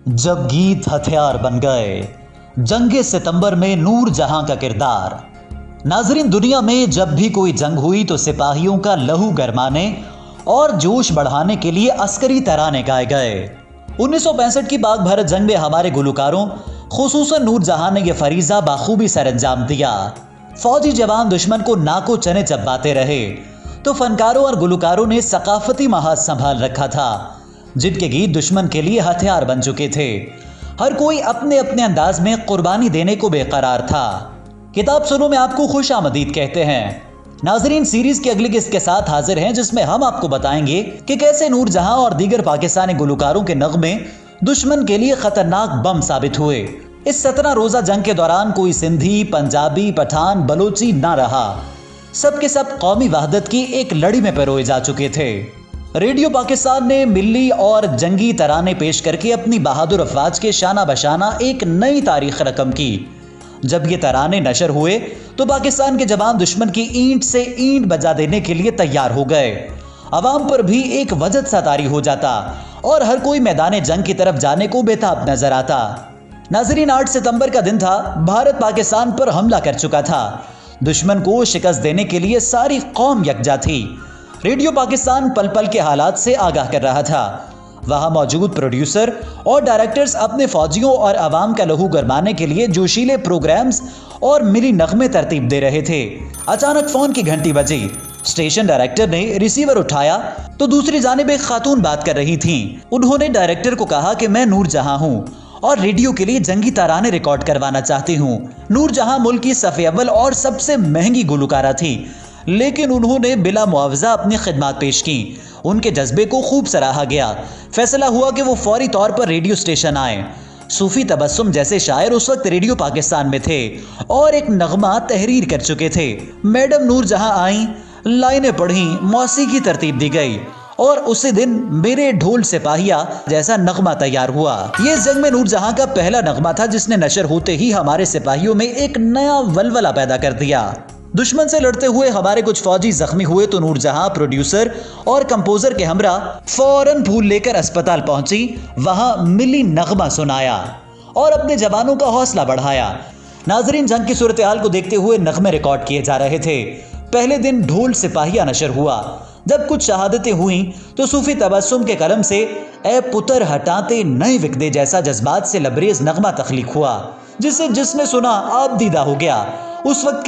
जब गीत हथियार बन गए, जंगे सितंबर में नूर जहां का किरदार। नाजरीन, दुनिया में जब भी कोई जंग हुई तो सिपाहियों का लहू गरमाने और जोश बढ़ाने के लिए अस्करी तराने गाए गए। 1965 की पाक भारत जंग में हमारे गुलकारों खुसूसन नूर जहां ने यह फरीजा बाखूबी सरअंजाम दिया। फौजी जवान दुश्मन को नाको चने चबाते रहे तो फनकारों और गुलकारों ने सकाफती महाज संभाल रखा था, जिनके गीत दुश्मन के लिए हथियार बन चुके थे। हर कोई अपने अपने अंदाज में कुर्बानी देने को बेकरार था। किताब सुनो में आपको खुश आमदीद कहते हैं। नाजरीन, सीरीज की अगली किस्त के साथ हाजिर हैं, जिसमें हम आपको बताएंगे कि कैसे नूर जहां और दीगर पाकिस्तानी गुलकारों के नगमे दुश्मन के लिए खतरनाक बम साबित हुए। इस 17 रोजा जंग के दौरान कोई सिंधी, पंजाबी, पठान, बलोची ना रहा। सबके सब कौमी वहदत की एक लड़ी में पिरोए जा चुके थे। रेडियो पाकिस्तान ने मिल्ली और जंगी तराने पेश करके अपनी बहादुर अफवाज के शाना बशाना एक नई तारीख रकम की। जब ये तराने नशर हुए तो पाकिस्तान के जवान दुश्मन की ईंट से ईंट बजा देने के लिए तैयार हो गए। अवाम पर भी एक वजद सा तारी हो जाता और हर कोई मैदान जंग की तरफ जाने को बेताब नजर आता। नाजरीन, 8 सितंबर का दिन था। भारत पाकिस्तान पर हमला कर चुका था। दुश्मन को शिकस्त देने के लिए सारी कौम यकजा थी। रेडियो पाकिस्तान पल पल के हालात से आगाह कर रहा था। वहां मौजूद प्रोड्यूसर और डायरेक्टर्स अपने फौजियों और अवाम का लहू गरमाने के लिए जोशीले प्रोग्राम्स और मिली नगमे तरतीब दे रहे थे। अचानक फोन की घंटी बजी। स्टेशन डायरेक्टर ने रिसीवर उठाया तो दूसरी जानिब एक खातून बात कर रही थीं। उन्होंने डायरेक्टर को कहा कि मैं नूर जहां हूं और रेडियो के लिए जंगी तराने रिकॉर्ड करवाना चाहती हूं। नूर जहां मुल्क की सफ़े अव्वल और सबसे महंगी गुलकारा थी, लेकिन उन्होंने बिला मुआवजा अपनी खिदमत पेश की। उनके जज्बे को खूब सराहा गया। फैसला हुआ कि वो फौरी तौर पर रेडियो स्टेशन आए। सूफी तबस्सुम जैसे शायर उस वक्त रेडियो पाकिस्तान में थे और एक नगमा तहरीर कर चुके थे। मैडम नूर जहां आई, लाइनें पढ़ी, मौसीकी तरतीब दी गई और उसी दिन मेरे ढोल सिपाहिया जैसा नगमा तैयार हुआ। ये जंग में नूर जहां का पहला नगमा था, जिसने नशर होते ही हमारे सिपाहियों में एक नया वलवला पैदा कर दिया। दुश्मन से लड़ते हुए हमारे कुछ फौजी जख्मी हुए तो नूर जहां प्रोड्यूसर और कंपोजर के हमरा फौरन फूल लेकर अस्पताल पहुंची। वहां मिली नगमा सुनाया और अपने जवानों का हौसला बढ़ाया। नाजरीन, जंग की सूरत हाल को देखते हुए नगमे रिकॉर्ड किए जा रहे थे। पहले दिन ढोल सिपाहिया नशर हुआ। जब कुछ शहादतें हुई तो सूफी तबस्सुम के कलम से ए पुत्र हटाते नए विकदे जैसा जज्बात से लबरेज नगमा तख्लीक हुआ, जिसे जिसने सुना आप दीदा हो गया। उस वक्त के